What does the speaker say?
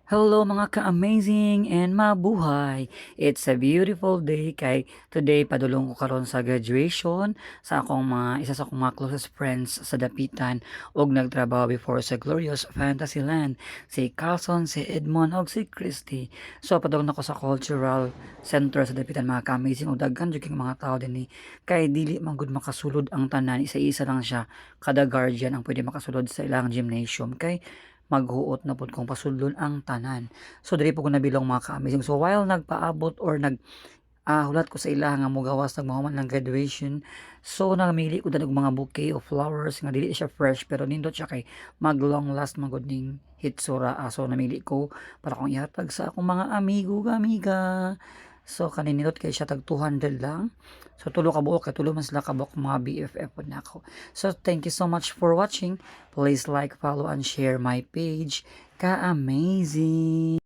Hello mga ka-amazing and mabuhay! It's a beautiful day kay today padulong ko karon sa graduation sa akong isa sa akong mga closest friends sa Dapitan ug nagtrabaho before sa Glorious Fantasyland, si Carlson, si Edmond ug si Christy. So padulong nako sa cultural center sa Dapitan mga ka-amazing ug daghan jud kay mga tao dinhi kay dili man gud makasulod ang tanan, isa-isa lang siya kada guardian ang pwede makasulod sa ilang gymnasium kay maghuot na pud kung pasudlon ang tanan. So diri po ko nabilong mga ka-amazing. So while nagpaabot or hulat ko sa ila nga mogawas nagmahuman ng graduation. So namili ko og mga bouquet of flowers nga dili siya fresh pero nindot siya kay mag long last man gud ning hitsura. So namili ko para kong ihatag sa akong mga amigo amiga. So kaninindot kay siya tag 200 lang. So tulo ka buok kay tulo man sila ka buok mga BFF pod nako. So thank you so much for watching. Please like, follow and share my page. Ka-amazing!